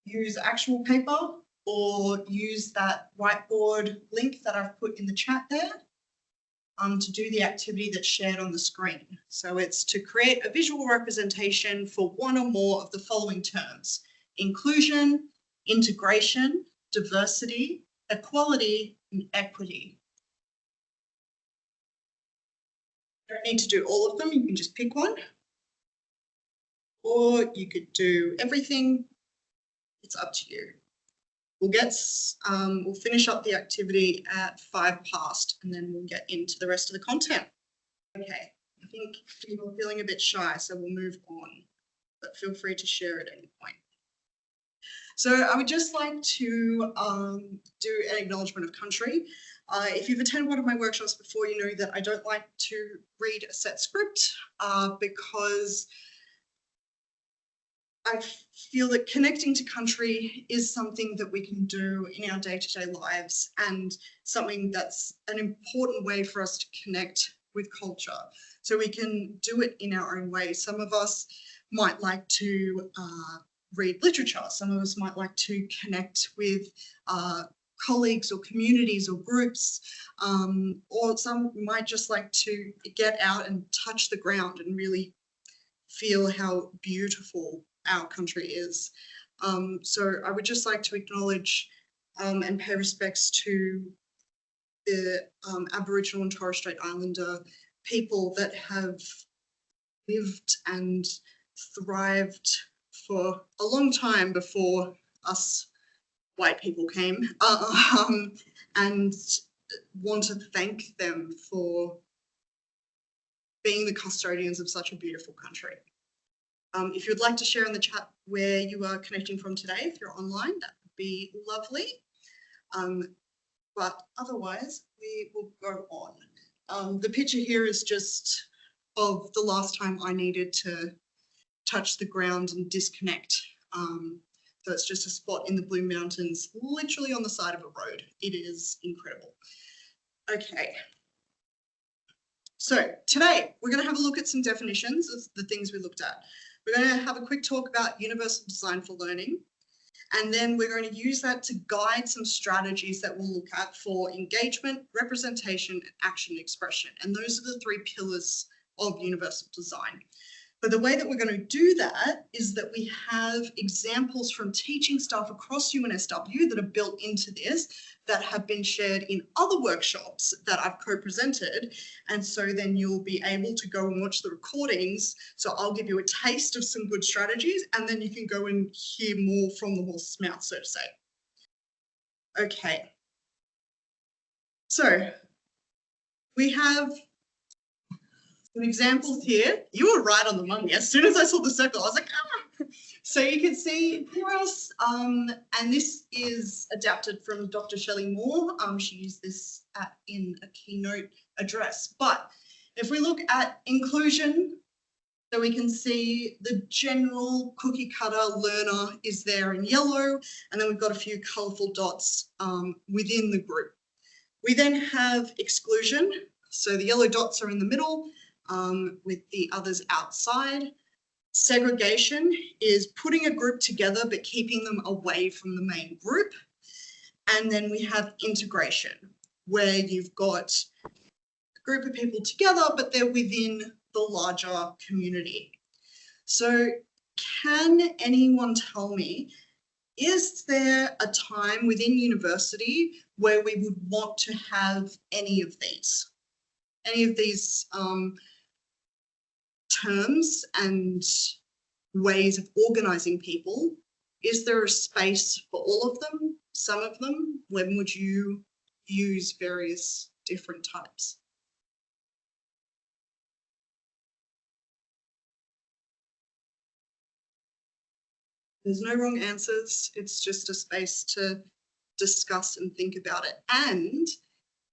use actual paper or use that whiteboard link that I've put in the chat there to do the activity that's shared on the screen. So it's to create a visual representation for one or more of the following terms: inclusion, integration, diversity, equality, and equity. You don't need to do all of them, you can just pick one. Or you could do everything, it's up to you. We'll finish up the activity at 5 past and then we'll get into the rest of the content. Okay, I think people are feeling a bit shy, so we'll move on, but feel free to share at any point. So I would just like to do an acknowledgement of country. If you've attended one of my workshops before, you know that I don't like to read a set script because I feel that connecting to country is something that we can do in our day-to-day lives and something that's an important way for us to connect with culture. So we can do it in our own way. Some of us might like to read literature. Some of us might like to connect with colleagues or communities or groups, or some might just like to get out and touch the ground and really feel how beautiful our country is. So I would just like to acknowledge and pay respects to the Aboriginal and Torres Strait Islander people that have lived and thrived for a long time before us white people came, and want to thank them for being the custodians of such a beautiful country. If you'd like to share in the chat where you are connecting from today, if you're online, that would be lovely. But otherwise, we will go on. The picture here is just of the last time I needed to touch the ground and disconnect. So it's just a spot in the Blue Mountains, literally on the side of a road. It is incredible. Okay. So today we're going to have a look at some definitions of the things we looked at. We're going to have a quick talk about universal design for learning, and then we're going to use that to guide some strategies that we'll look at for engagement, representation, and action expression. And those are the 3 pillars of universal design. But the way that we're going to do that is that we have examples from teaching staff across UNSW that are built into this, that have been shared in other workshops that I've co-presented. And so then you'll be able to go and watch the recordings. So I'll give you a taste of some good strategies, and then you can go and hear more from the horse's mouth, so to say. Okay. So we have some examples here. You were right on the money. As soon as I saw the circle, I was like, ah. So you can see for us, and this is adapted from Dr. Shelley Moore. She used this in a keynote address. But if we look at inclusion, so we can see the general cookie cutter learner is there in yellow, and then we've got a few colourful dots within the group. We then have exclusion. So the yellow dots are in the middle, with the others outside. Segregation is putting a group together but keeping them away from the main group. And then we have integration, where you've got a group of people together but they're within the larger community. So can anyone tell me, is there a time within university where we would want to have any of these? Any of these terms and ways of organising people? Is there a space for all of them? Some of them? When would you use various different types? There's no wrong answers. It's just a space to discuss and think about it. And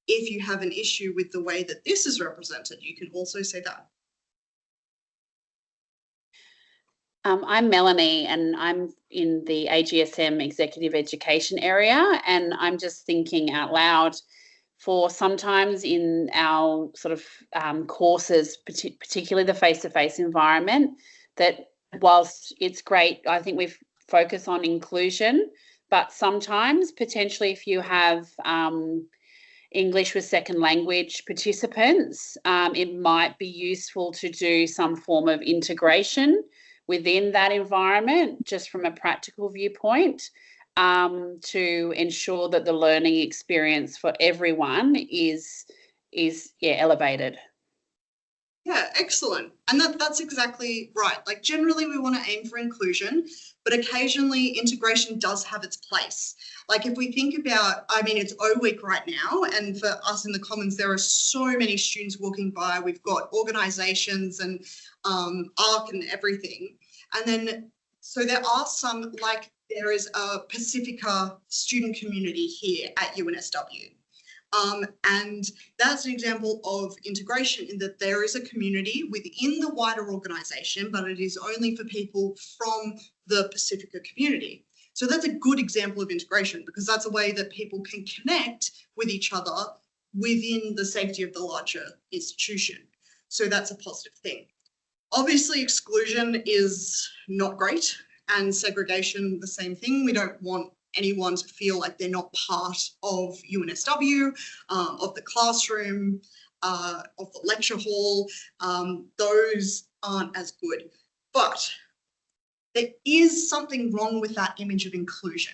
if you have an issue with the way that this is represented, you can also say that. I'm Melanie, and I'm in the AGSM executive education area, and I'm just thinking out loud for sometimes in our sort of courses, particularly the face-to-face environment, that whilst it's great, I think we've focus on inclusion, but sometimes potentially if you have English with second language participants, it might be useful to do some form of integration within that environment, just from a practical viewpoint, to ensure that the learning experience for everyone is elevated. Yeah, excellent. And that's exactly right. Like generally we want to aim for inclusion, but occasionally integration does have its place. Like if we think about, I mean, it's O Week right now, and for us in the Commons, there are so many students walking by. We've got organisations and ARC and everything. And then, so there are some, like there is a Pacifica student community here at UNSW. And that's an example of integration in that there is a community within the wider organisation, but it is only for people from the Pacifica community. So that's a good example of integration because that's a way that people can connect with each other within the safety of the larger institution. So that's a positive thing. Obviously, exclusion is not great, and segregation, the same thing. We don't want anyone to feel like they're not part of UNSW, of the classroom, of the lecture hall. Those aren't as good. But there is something wrong with that image of inclusion.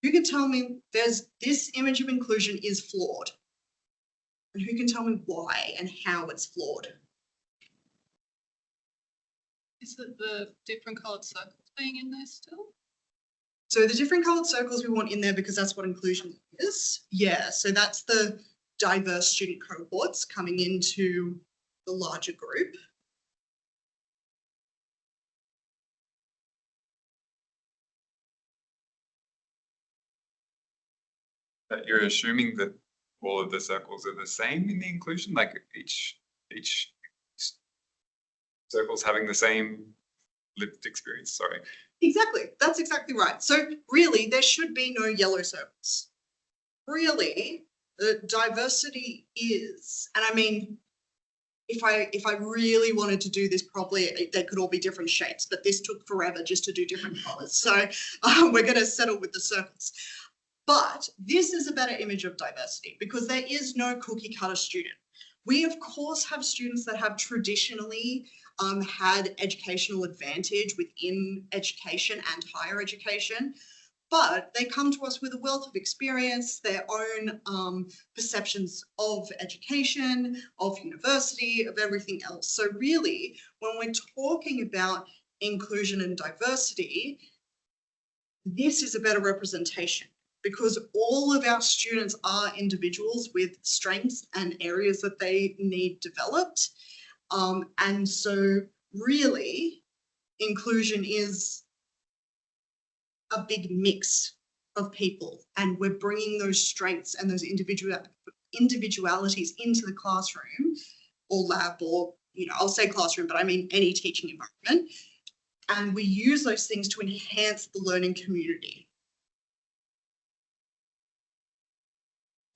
Who can tell me this image of inclusion is flawed? And who can tell me why and how it's flawed? Is it the different coloured circles being in there still? So the different coloured circles we want in there because that's what inclusion is. Yeah, so that's the diverse student cohorts coming into the larger group. That you're assuming that all of the circles are the same in the inclusion, like each circle's having the same lived experience, sorry. Exactly, that's exactly right. So really, there should be no yellow circles. Really, the diversity is, and I mean, if I really wanted to do this properly, they could all be different shapes, but this took forever just to do different colours. So we're going to settle with the circles. But this is a better image of diversity because there is no cookie cutter student. We, of course, have students that have traditionally had educational advantage within education and higher education, but they come to us with a wealth of experience, their own perceptions of education, of university, of everything else. So really, when we're talking about inclusion and diversity, this is a better representation because all of our students are individuals with strengths and areas that they need developed. And so really, inclusion is a big mix of people, and we're bringing those strengths and those individualities into the classroom or lab, or, you know, I'll say classroom, but I mean any teaching environment. And we use those things to enhance the learning community.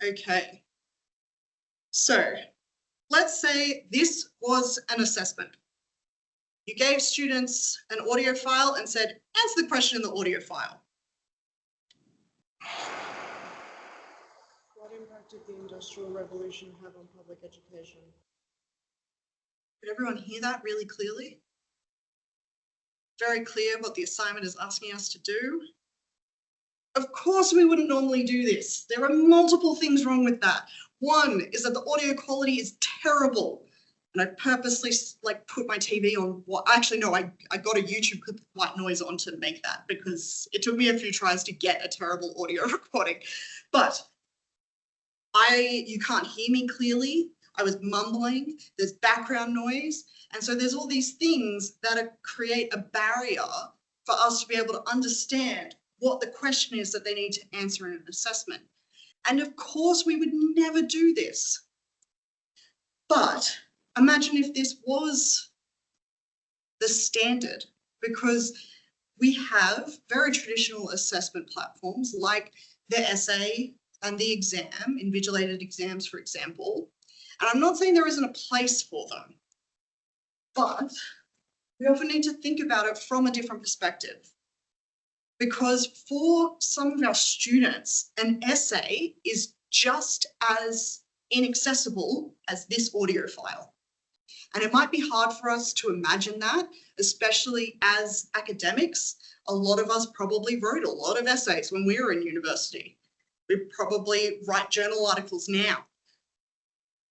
Okay, so let's say this was an assessment. You gave students an audio file and said, answer the question in the audio file. What impact did the Industrial Revolution have on public education? Did everyone hear that really clearly? Very clear what the assignment is asking us to do. Of course, we wouldn't normally do this. There are multiple things wrong with that. One is that the audio quality is terrible. And I purposely put my TV on actually no, I got a YouTube clip with white noise on to make that because it took me a few tries to get a terrible audio recording. But you can't hear me clearly. I was mumbling, there's background noise. And so there's all these things that create a barrier for us to be able to understand what the question is that they need to answer in an assessment. And of course, we would never do this. But imagine if this was the standard, because we have very traditional assessment platforms like the essay and the exam, invigilated exams, for example. And I'm not saying there isn't a place for them, but we often need to think about it from a different perspective. because for some of our students, an essay is just as inaccessible as this audio file. And it might be hard for us to imagine that, especially as academics. A lot of us probably wrote a lot of essays when we were in university. We probably write journal articles now.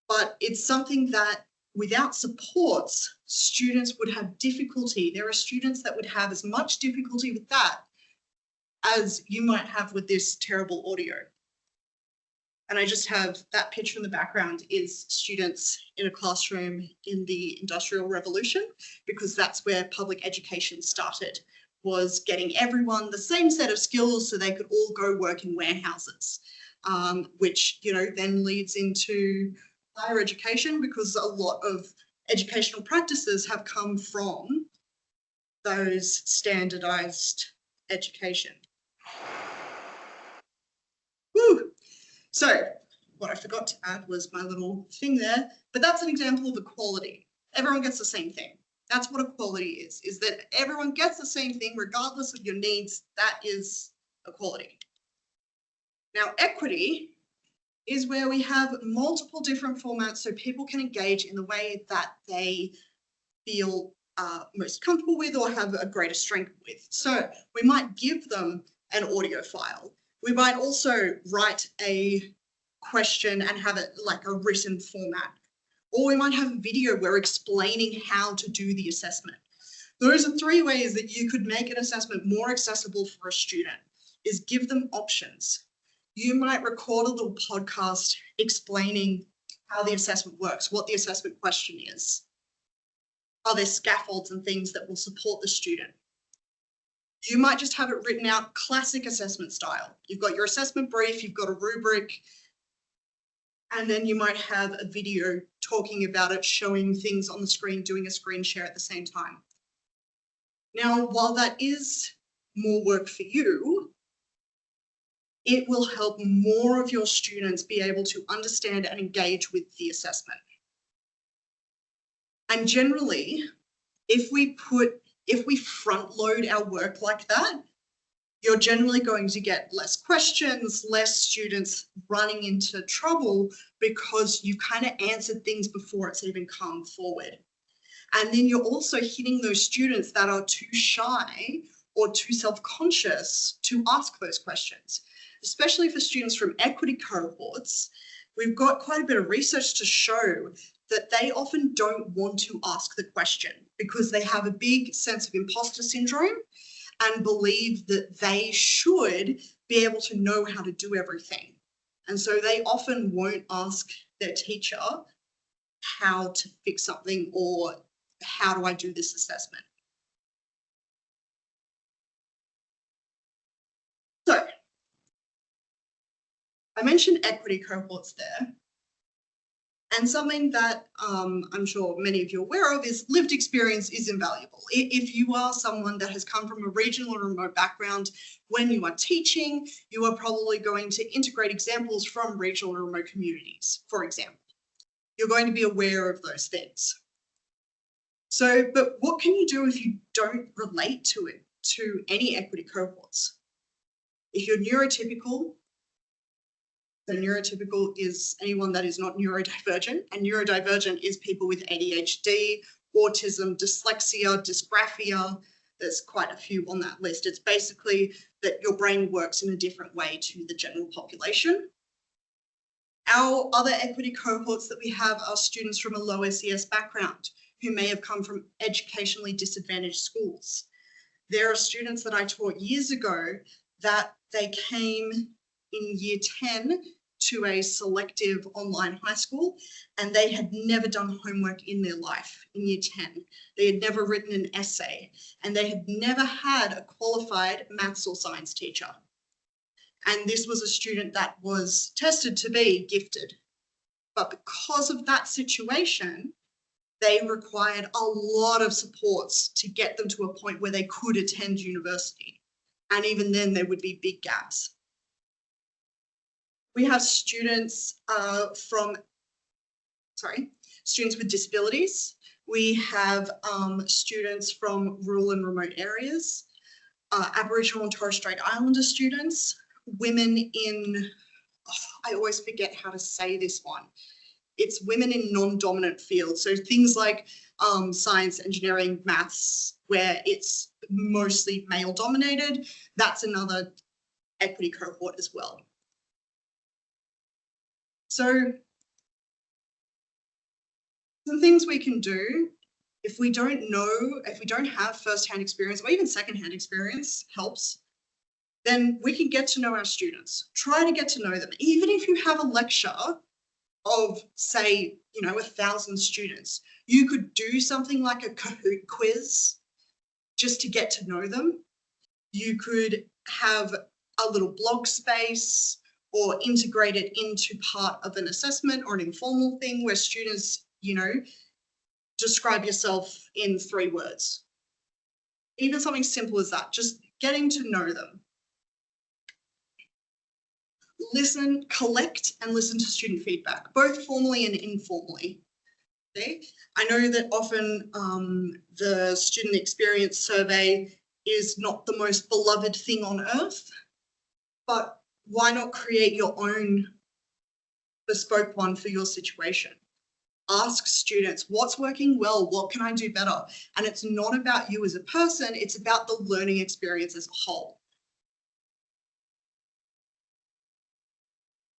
But it's something that without supports, students would have difficulty. There are students that would have as much difficulty with that as you might have with this terrible audio. And I just have that picture in the background is students in a classroom in the Industrial Revolution, because that's where public education started, was getting everyone the same set of skills so they could all go work in warehouses, which, you know, then leads into higher education, because a lot of educational practices have come from those standardized education. Woo! So what I forgot to add was my little thing there, but that's an example of equality. Everyone gets the same thing. That's what equality is that everyone gets the same thing regardless of your needs. That is equality. Now, equity is where we have multiple different formats so people can engage in the way that they feel most comfortable with or have a greater strength with. So we might give them an audio file. We might also write a question and have it like a written format. Or we might have a video where we're explaining how to do the assessment. Those are three ways that you could make an assessment more accessible for a student, is give them options. You might record a little podcast explaining how the assessment works, what the assessment question is. Are there scaffolds and things that will support the student? You might just have it written out classic assessment style. You've got your assessment brief, you've got a rubric, and then you might have a video talking about it, showing things on the screen, doing a screen share at the same time. Now, while that is more work for you, it will help more of your students be able to understand and engage with the assessment. And generally, if we front load our work like that, you're generally going to get less questions, less students running into trouble, because you've kind of answered things before it's even come forward. And then you're also hitting those students that are too shy or too self-conscious to ask those questions, especially for students from equity cohorts. We've got quite a bit of research to show that they often don't want to ask the question because they have a big sense of imposter syndrome and believe that they should be able to know how to do everything. And so they often won't ask their teacher how to fix something or how do I do this assessment. So I mentioned equity cohorts there. And something that I'm sure many of you are aware of is lived experience is invaluable. If you are someone that has come from a regional or remote background, when you are teaching, you are probably going to integrate examples from regional or remote communities, for example. You're going to be aware of those things. So, but what can you do if you don't relate to it, to any equity cohorts? If you're neurotypical, so neurotypical is anyone that is not neurodivergent, and neurodivergent is people with ADHD, autism, dyslexia, dysgraphia. There's quite a few on that list. It's basically that your brain works in a different way to the general population. Our other equity cohorts that we have are students from a low SES background who may have come from educationally disadvantaged schools. There are students that I taught years ago that they came in year 10 to a selective online high school, and they had never done homework in their life in year 10. They had never written an essay, and they had never had a qualified maths or science teacher. And this was a student that was tested to be gifted. But because of that situation, they required a lot of supports to get them to a point where they could attend university. And even then, there would be big gaps. We have students students with disabilities. We have students from rural and remote areas. Aboriginal and Torres Strait Islander students, women in, I always forget how to say this one. It's women in non-dominant fields. So things like science, engineering, maths, where it's mostly male dominated. That's another equity cohort as well. So some things we can do if we don't know, if we don't have first-hand experience or even second-hand experience helps, then we can get to know our students. Try to get to know them. Even if you have a lecture of, say, 1,000 students, you could do something like a Kahoot quiz just to get to know them. You could have a little blog space or integrate it into part of an assessment or an informal thing where students, describe yourself in 3 words. Even something simple as that, just getting to know them. Listen, collect and listen to student feedback, both formally and informally. Okay? I know that often the student experience survey is not the most beloved thing on earth, but why not create your own bespoke one for your situation? Ask students, what's working well? What can I do better? And it's not about you as a person, it's about the learning experience as a whole.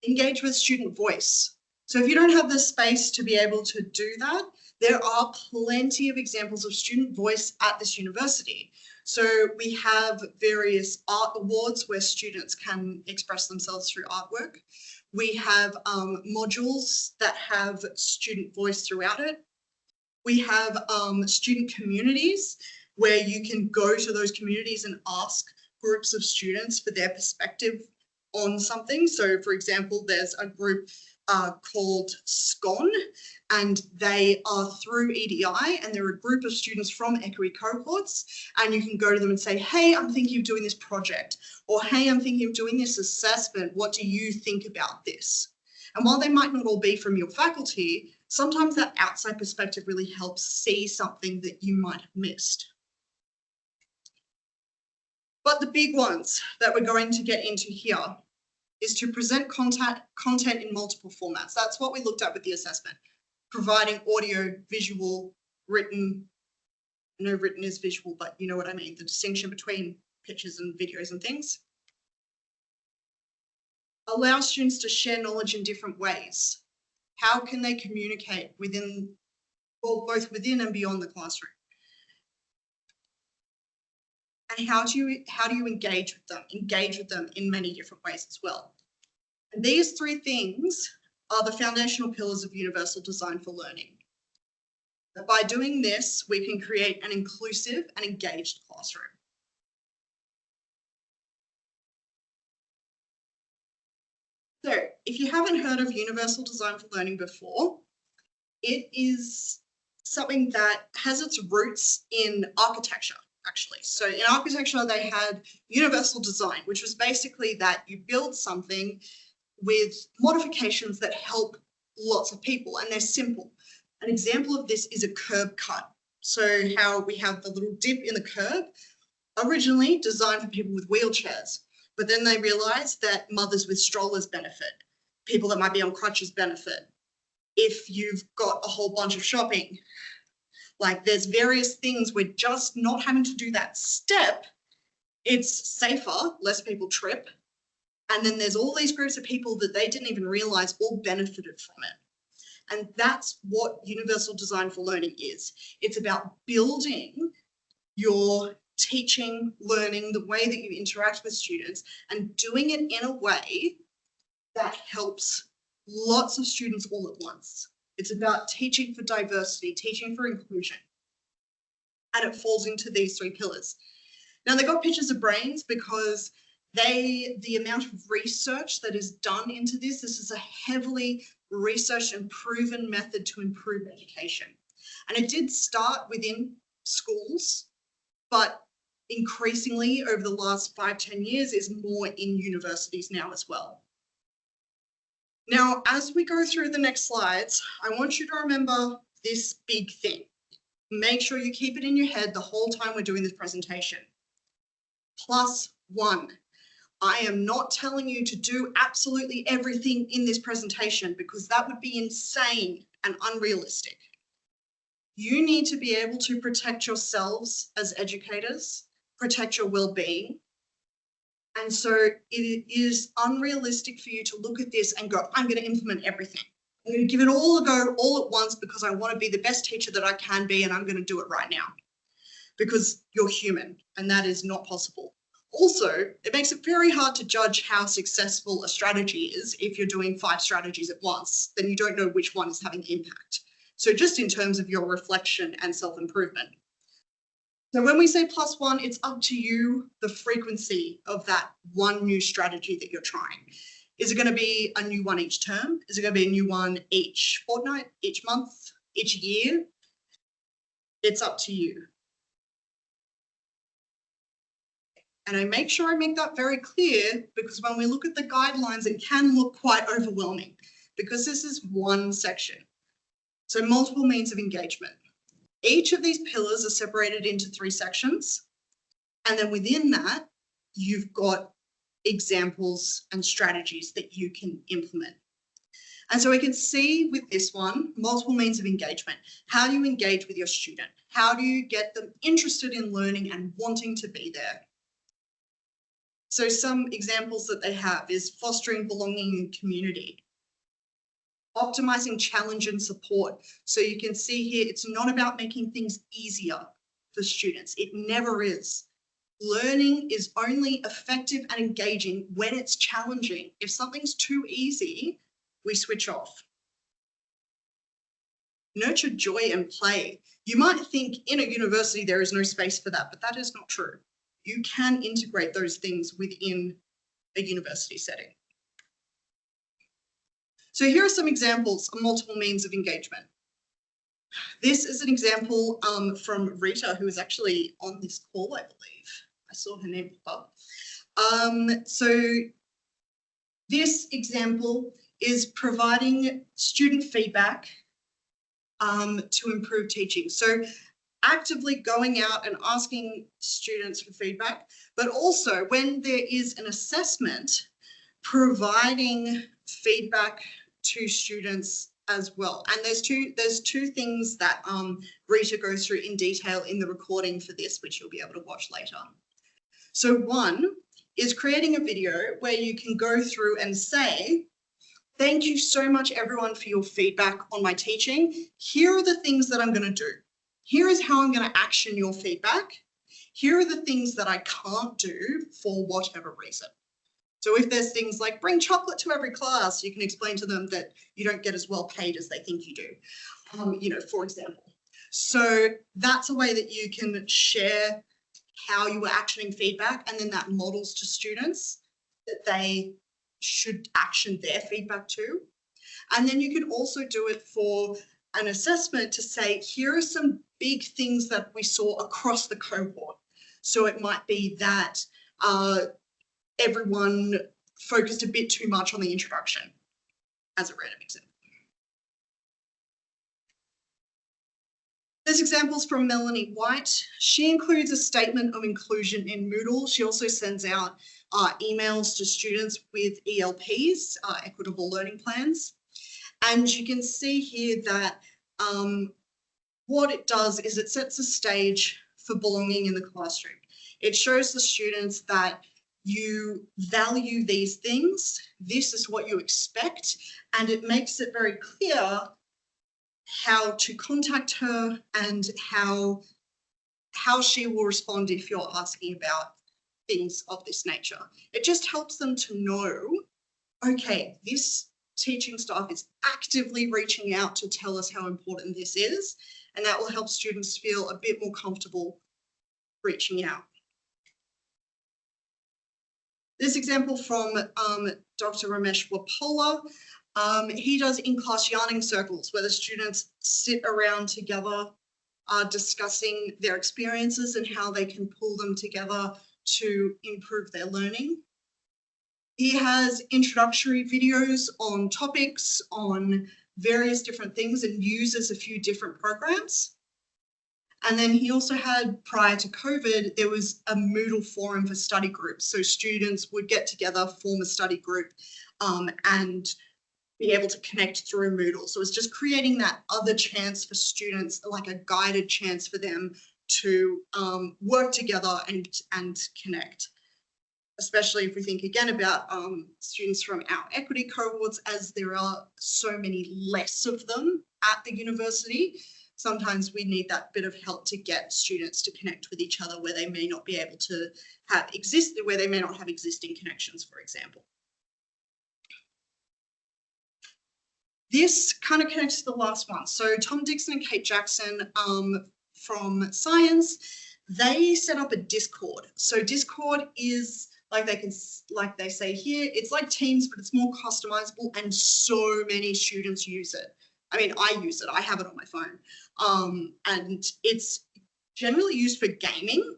Engage with student voice. So if you don't have the space to be able to do that, there are plenty of examples of student voice at this university. So we have various art awards where students can express themselves through artwork. We have modules that have student voice throughout it. We have student communities where you can go to those communities and ask groups of students for their perspective on something. So for example, there's a group called SCON, and they are through EDI, and they're a group of students from equity cohorts, and you can go to them and say, hey, I'm thinking of doing this project, or hey, I'm thinking of doing this assessment. What do you think about this? And while they might not all be from your faculty, sometimes that outside perspective really helps see something that you might have missed. But the big ones that we're going to get into here is to present content in multiple formats. That's what we looked at with the assessment, providing audio, visual, written. I know written is visual, but you know what I mean, the distinction between pictures and videos and things. Allow students to share knowledge in different ways. How can they communicate within, well, both within and beyond the classroom? And how do you engage with them? Engage with them in many different ways as well. And these 3 things are the foundational pillars of universal design for learning. But by doing this, we can create an inclusive and engaged classroom. So if you haven't heard of universal design for learning before, it is something that has its roots in architecture. Actually. So in architecture, they had universal design, which was basically that you build something with modifications that help lots of people, and they're simple. An example of this is a curb cut. So how we have the little dip in the curb, originally designed for people with wheelchairs, but then they realized that mothers with strollers benefit, people that might be on crutches benefit. If you've got a whole bunch of shopping, like there's various things, we're just not having to do that step. It's safer, less people trip. And then there's all these groups of people that they didn't even realize all benefited from it. And that's what universal design for learning is. It's about building your teaching, learning, the way that you interact with students, and doing it in a way that helps lots of students all at once. It's about teaching for diversity, teaching for inclusion. And it falls into these 3 pillars. Now they got pictures of brains because the amount of research that is done into this is a heavily researched and proven method to improve education. And it did start within schools, but increasingly over the last 5-10 years is more in universities now as well. Now, as we go through the next slides, I want you to remember this big thing. Make sure you keep it in your head the whole time we're doing this presentation. +1. I am not telling you to do absolutely everything in this presentation because that would be insane and unrealistic. You need to be able to protect yourselves as educators, protect your well-being. And so it is unrealistic for you to look at this and go, I'm going to implement everything. I'm going to give it all a go all at once because I want to be the best teacher that I can be, and I'm going to do it right now. Because you're human, and that is not possible. Also, it makes it very hard to judge how successful a strategy is if you're doing 5 strategies at once, then you don't know which one is having impact. So just in terms of your reflection and self-improvement. So when we say +1, it's up to you, the frequency of that one new strategy that you're trying. Is it going to be a new one each term? Is it going to be a new one each fortnight, each month, each year? It's up to you. And I make sure I make that very clear because when we look at the guidelines, it can look quite overwhelming because this is one section. So multiple means of engagement. Each of these pillars are separated into 3 sections. And then within that, you've got examples and strategies that you can implement. And so we can see with this one, multiple means of engagement. How do you engage with your student? How do you get them interested in learning and wanting to be there? So some examples that they have is fostering belonging and community, optimizing challenge and support. So you can see here, it's not about making things easier for students. It never is. Learning is only effective and engaging when it's challenging. If something's too easy, we switch off. Nurture joy and play. You might think in a university there is no space for that, but that is not true. You can integrate those things within a university setting. So here are some examples of multiple means of engagement. This is an example from Rita, who is actually on this call, I believe. I saw her name pop up. So this example is providing student feedback to improve teaching. So actively going out and asking students for feedback, but also when there is an assessment, providing feedback to students as well. And there's two things that Rita goes through in detail in the recording for this, which you'll be able to watch later. So one is creating a video where you can go through and say, thank you so much everyone for your feedback on my teaching. Here are the things that I'm going to do. Here is how I'm going to action your feedback. Here are the things that I can't do for whatever reason. So if there's things like bring chocolate to every class, you can explain to them that you don't get as well paid as they think you do, for example. So that's a way that you can share how you were actioning feedback, and then that models to students that they should action their feedback too. And then you can also do it for an assessment to say, here are some big things that we saw across the cohort. So it might be that everyone focused a bit too much on the introduction, as a random example. There's examples from Melanie White. She includes a statement of inclusion in Moodle. She also sends out emails to students with ELPs, Equitable Learning Plans. And you can see here that what it does is it sets a stage for belonging in the classroom. It shows the students that you value these things, this is what you expect, and it makes it very clear how to contact her and how she will respond if you're asking about things of this nature. It just helps them to know, okay, this teaching staff is actively reaching out to tell us how important this is, and that will help students feel a bit more comfortable reaching out. This example from Dr. Ramesh Wapola. He does in-class yarning circles where the students sit around together discussing their experiences and how they can pull them together to improve their learning. He has introductory videos on topics, on various different things, and uses a few different programs. And then he also had, prior to COVID, there was a Moodle forum for study groups. So students would get together, form a study group, and be able to connect through Moodle. So it's just creating that other chance for students, like a guided chance for them to work together and connect. Especially if we think again about students from our equity cohorts, as there are so many less of them at the university. Sometimes we need that bit of help to get students to connect with each other where they may not be able to where they may not have existing connections, for example. This kind of connects to the last one. So Tom Dixon and Kate Jackson from Science, they set up a Discord. So Discord is, like they say here, it's like Teams, but it's more customizable, and so many students use it. I mean, I use it, I have it on my phone. And it's generally used for gaming,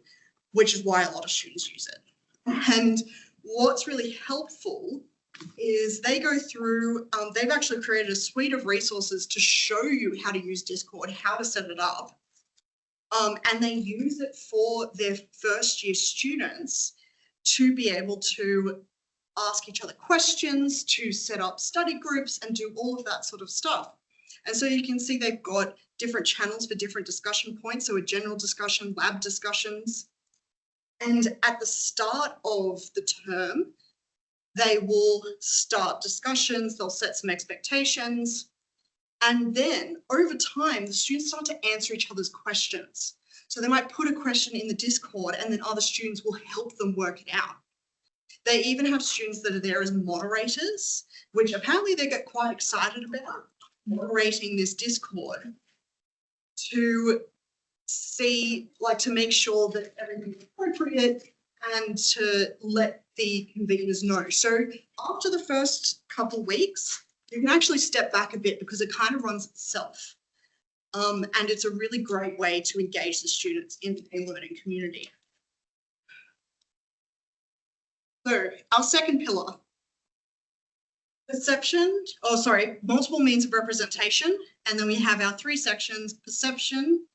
which is why a lot of students use it. And what's really helpful is they go through, they've actually created a suite of resources to show you how to use Discord, how to set it up. And they use it for their first year students to be able to ask each other questions, to set up study groups and do all of that sort of stuff. And so you can see they've got different channels for different discussion points. So a general discussion, lab discussions. And at the start of the term, they will start discussions, they'll set some expectations. And then over time, the students start to answer each other's questions. So they might put a question in the Discord and then other students will help them work it out. They even have students that are there as moderators, which apparently they get quite excited about, moderating this Discord to see, like, to make sure that everything's appropriate and to let the conveners know. So after the first couple weeks, you can actually step back a bit because it kind of runs itself. And it's a really great way to engage the students in the learning community. So our second pillar, multiple means of representation. And then we have our three sections: perception,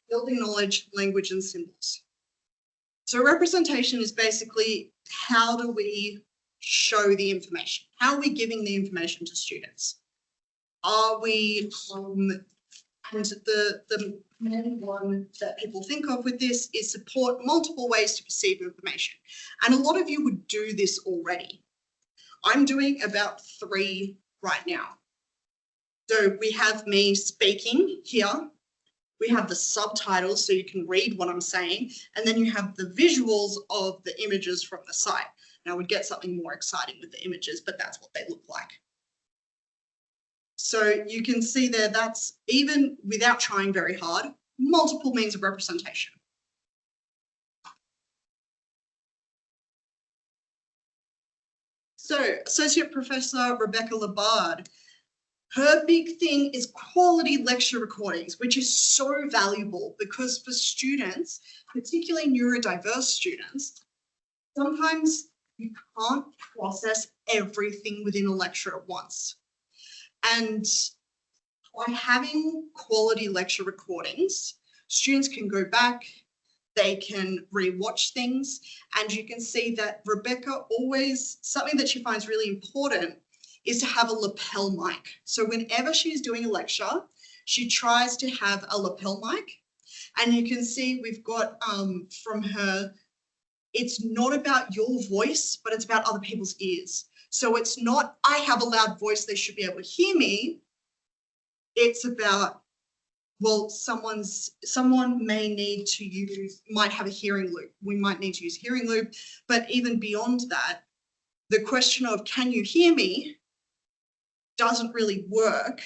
building knowledge, language, and symbols. So representation is basically, how do we show the information? How are we giving the information to students? Are we, and the main one that people think of with this is support multiple ways to perceive information. And a lot of you would do this already. I'm doing about 3 right now. So we have me speaking here. We have the subtitles so you can read what I'm saying. And then you have the visuals of the images from the site. Now we'd get something more exciting with the images, but that's what they look like. So you can see there, that's, even without trying very hard, multiple means of representation. So Associate Professor Rebecca Labard, her big thing is quality lecture recordings, which is so valuable because for students, particularly neurodiverse students, sometimes you can't process everything within a lecture at once. And by having quality lecture recordings, students can go back, they can rewatch things, and you can see that Rebecca always, something that she finds really important is to have a lapel mic. So whenever she's doing a lecture, she tries to have a lapel mic. And you can see we've got from her, it's not about your voice, but it's about other people's ears. So it's not, I have a loud voice, they should be able to hear me. It's about, well, someone may need to use, might have a hearing loop. We might need to use hearing loop, but even beyond that, the question of can you hear me doesn't really work,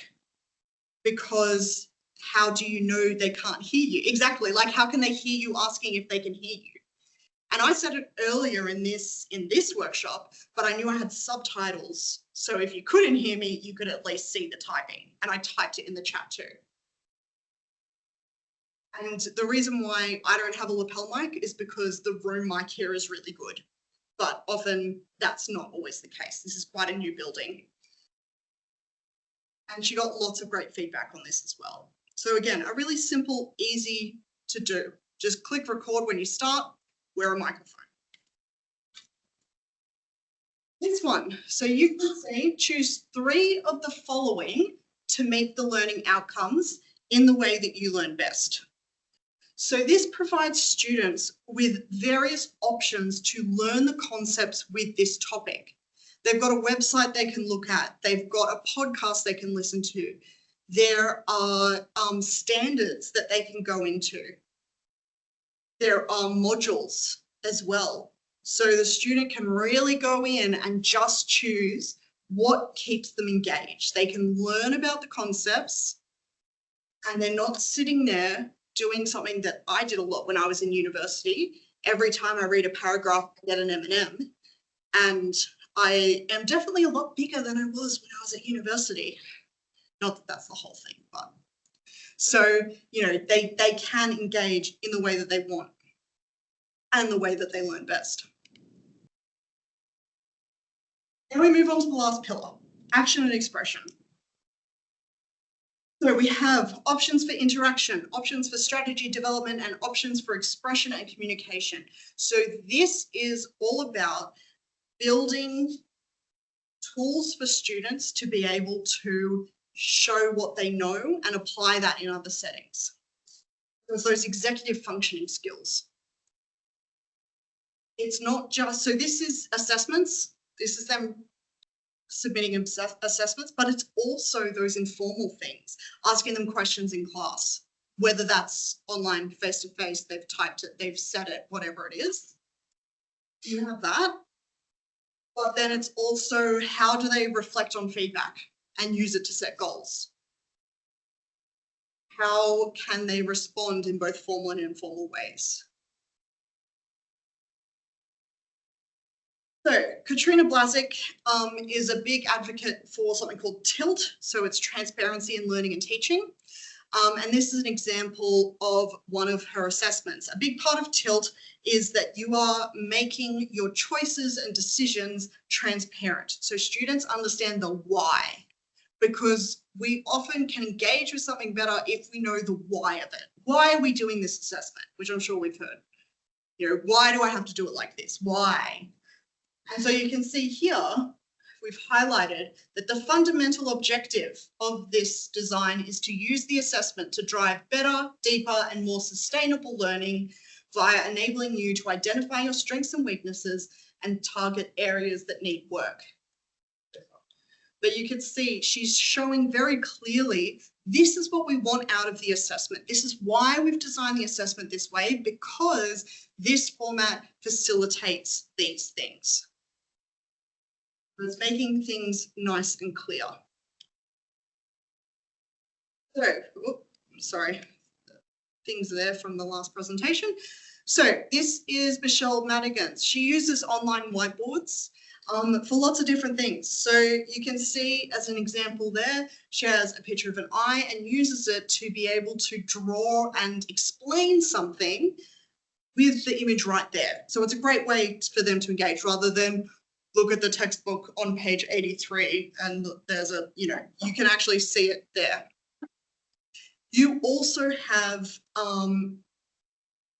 because how do you know they can't hear you? Exactly, like how can they hear you asking if they can hear you? And I said it earlier in this workshop, but I knew I had subtitles. So if you couldn't hear me, you could at least see the typing, and I typed it in the chat too. And the reason why I don't have a lapel mic is because the room mic here is really good, but often that's not always the case. This is quite a new building. And she got lots of great feedback on this as well. So again, a really simple, easy to do. Just click record when you start, wear a microphone. This one, so you can see, choose 3 of the following to meet the learning outcomes in the way that you learn best. So this provides students with various options to learn the concepts with this topic. They've got a website they can look at. They've got a podcast they can listen to. There are standards that they can go into. There are modules as well. So the student can really go in and just choose what keeps them engaged. They can learn about the concepts and they're not sitting there doing something that I did a lot when I was in university. Every time I read a paragraph, I get an M&M. And I am definitely a lot bigger than I was when I was at university. Not that that's the whole thing, but so, you know, they can engage in the way that they want and the way that they learn best. Then we move on to the last pillar, action and expression. So we have options for interaction, options for strategy development, and options for expression and communication. So this is all about building tools for students to be able to show what they know and apply that in other settings. There's those executive functioning skills. It's not just, so this is assessments, this is them submitting assessments, but it's also those informal things, asking them questions in class, whether that's online, face-to-face, they've typed it, they've said it, whatever it is. You have that. But then it's also how do they reflect on feedback and use it to set goals? How can they respond in both formal and informal ways? So Katrina Blazik is a big advocate for something called TILT. So it's transparency in learning and teaching. And this is an example of one of her assessments. A big part of TILT is that you are making your choices and decisions transparent. So students understand the why, because we often can engage with something better if we know the why of it. Why are we doing this assessment? Which I'm sure we've heard. You know, why do I have to do it like this? Why? And so you can see here, we've highlighted that the fundamental objective of this design is to use the assessment to drive better, deeper, and more sustainable learning via enabling you to identify your strengths and weaknesses and target areas that need work. But you can see she's showing very clearly this is what we want out of the assessment. This is why we've designed the assessment this way, because this format facilitates these things. It's making things nice and clear. So, sorry, things there from the last presentation. So this is Michelle Madigan's. She uses online whiteboards for lots of different things. So you can see as an example there, she has a picture of an eye and uses it to be able to draw and explain something with the image right there. So it's a great way for them to engage rather than look at the textbook on page 83 and there's a, you know, you can actually see it there. You also have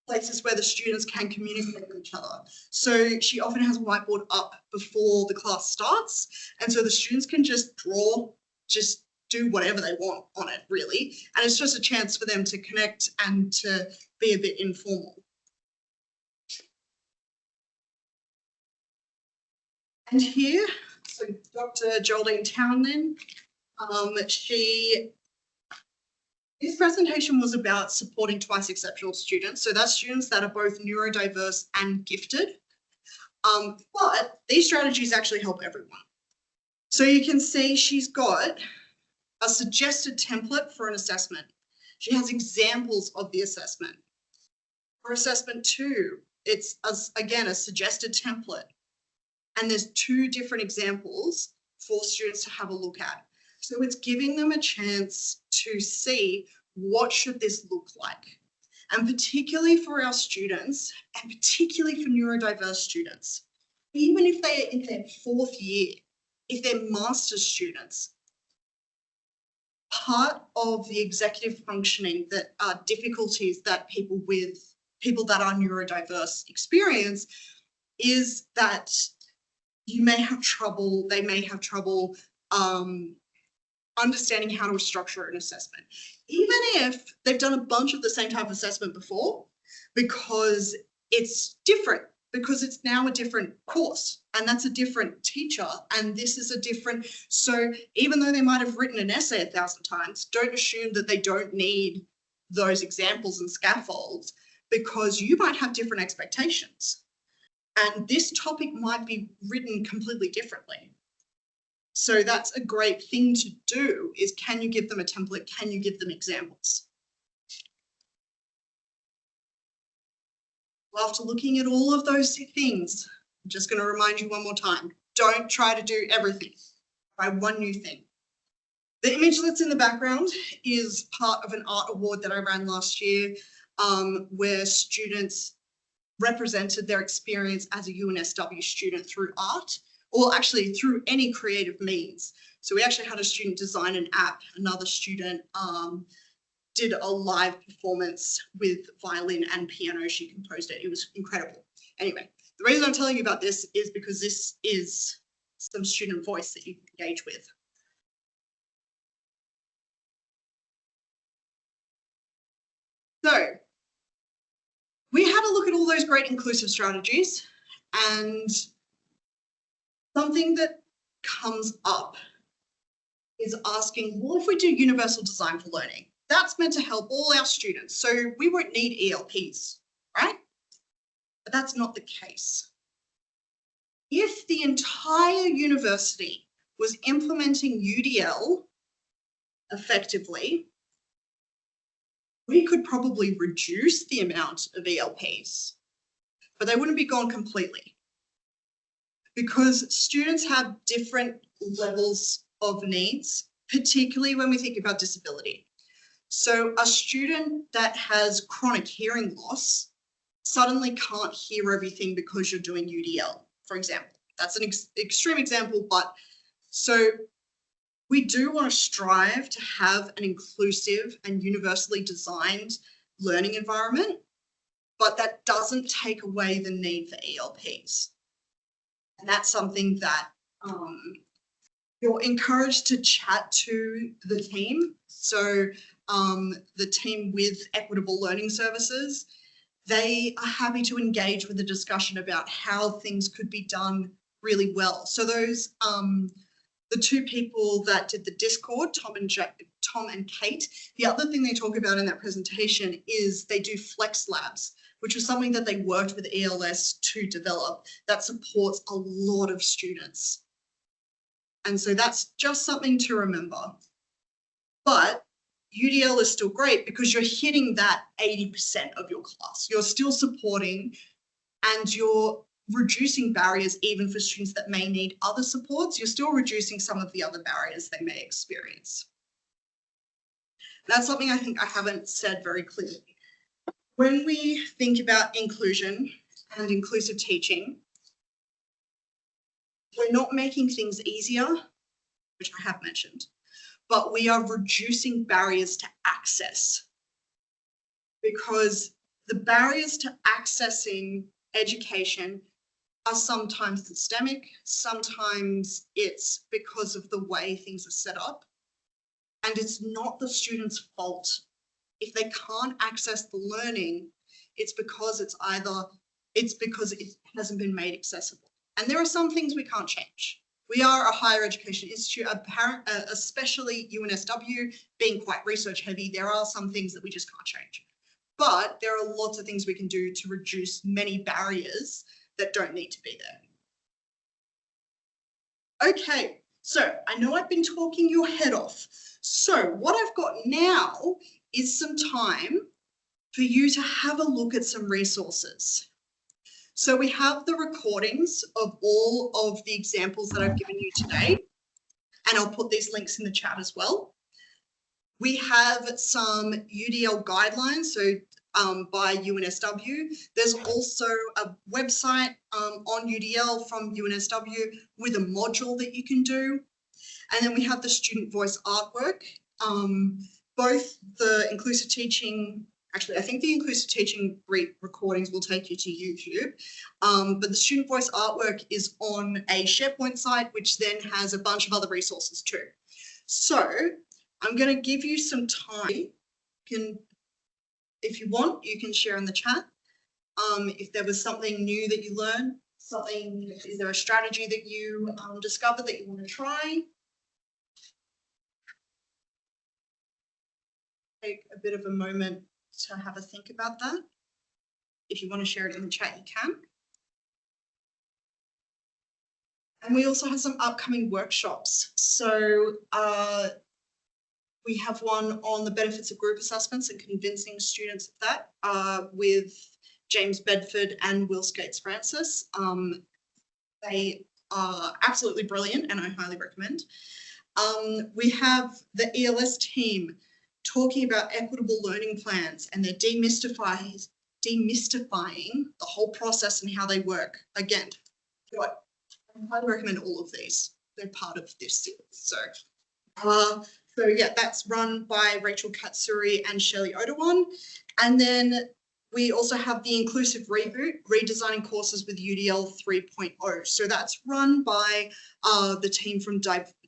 places where the students can communicate with each other. So she often has a whiteboard up before the class starts. And so the students can just draw, just do whatever they want on it, really. And it's just a chance for them to connect and to be a bit informal. And here, so Dr. Geraldine Townend, this presentation was about supporting twice exceptional students. So that's students that are both neurodiverse and gifted. But these strategies actually help everyone. So you can see she's got a suggested template for an assessment. She has examples of the assessment. For assessment 2, it's, again, a suggested template. And there's 2 different examples for students to have a look at. So it's giving them a chance to see what should this look like. And particularly for our students, and particularly for neurodiverse students, even if they are in their 4th year, if they're master's students, part of the executive functioning that are difficulties that people that are neurodiverse experience is that they may have trouble understanding how to structure an assessment, even if they've done a bunch of the same type of assessment before, because it's different, because it's now a different course and that's a different teacher and this is a different. So even though they might have written an essay 1,000 times, don't assume that they don't need those examples and scaffolds, because you might have different expectations and this topic might be written completely differently. So that's a great thing to do, is can you give them a template? Can you give them examples? After looking at all of those things, I'm just going to remind you one more time, don't try to do everything. Try one new thing. The image that's in the background is part of an art award that I ran last year, where students represented their experience as a UNSW student through art, or actually through any creative means. So we actually had a student design an app, another student did a live performance with violin and piano. She composed it. It was incredible. Anyway, the reason I'm telling you about this is because this is some student voice that you can engage with. So we had a look at all those great inclusive strategies, and something that comes up is asking, well, if we do universal design for learning, that's meant to help all our students, so we won't need ELPs, right? But that's not the case. If the entire university was implementing UDL effectively, we could probably reduce the amount of ELPs, but they wouldn't be gone completely, because students have different levels of needs, particularly when we think about disability. So a student that has chronic hearing loss suddenly can't hear everything because you're doing UDL, for example. That's an extreme example, but so we do want to strive to have an inclusive and universally designed learning environment, but that doesn't take away the need for ELPs. And that's something that you're encouraged to chat to the team. So the team with Equitable Learning Services, they are happy to engage with the discussion about how things could be done really well. So those, the two people that did the Discord, Tom and Kate, the other thing they talk about in that presentation is they do flex labs, which was something that they worked with ELS to develop that supports a lot of students. And so that's just something to remember. But UDL is still great because you're hitting that 80% of your class. You're still supporting and you're reducing barriers even for students that may need other supports. You're still reducing some of the other barriers they may experience. That's something I think I haven't said very clearly. When we think about inclusion and inclusive teaching, we're not making things easier, which I have mentioned, but we are reducing barriers to access, because the barriers to accessing education are sometimes systemic, sometimes it's because of the way things are set up, and it's not the student's fault. If they can't access the learning, it's because it hasn't been made accessible. And there are some things we can't change. We are a higher education institute, especially UNSW being quite research heavy. There are some things that we just can't change. But there are lots of things we can do to reduce many barriers that don't need to be there. Okay, so I know I've been talking your head off. So what I've got now is some time for you to have a look at some resources. So we have the recordings of all of the examples that I've given you today, and I'll put these links in the chat as well. We have some UDL guidelines, so by UNSW. There's also a website on UDL from UNSW with a module that you can do. And then we have the student voice artwork. Both the inclusive teaching, actually, I think the inclusive teaching recordings will take you to YouTube, but the student voice artwork is on a SharePoint site, which then has a bunch of other resources too. So I'm going to give you some time. If you want, you can share in the chat. If there was something new that you learned, is there a strategy that you discovered that you want to try? Take a bit of a moment to have a think about that. If you want to share it in the chat, you can. And we also have some upcoming workshops. So we have one on the benefits of group assessments and convincing students of that with James Bedford and Will Skates Francis. They are absolutely brilliant and I highly recommend. We have the ELS team talking about equitable learning plans, and they're demystifying the whole process and how they work. Again, I highly recommend all of these. They're part of this series. So yeah, that's run by Rachel Katsuri and Shelley Odawan. And then we also have the Inclusive Reboot, Redesigning Courses with UDL 3.0. So that's run by the team from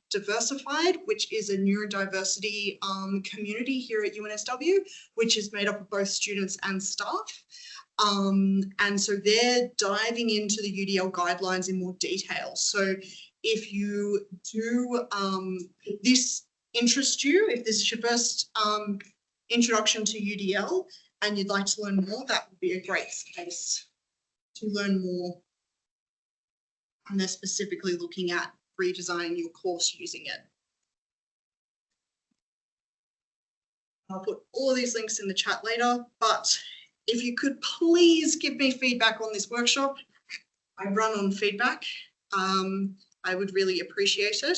Diversified, which is a neurodiversity community here at UNSW, which is made up of both students and staff. And so they're diving into the UDL guidelines in more detail. So if you do, if this interests you, if this is your first introduction to UDL and you'd like to learn more, that would be a great space to learn more. And they're specifically looking at redesigning your course using it. I'll put all of these links in the chat later, but if you could please give me feedback on this workshop. I run on feedback. I would really appreciate it.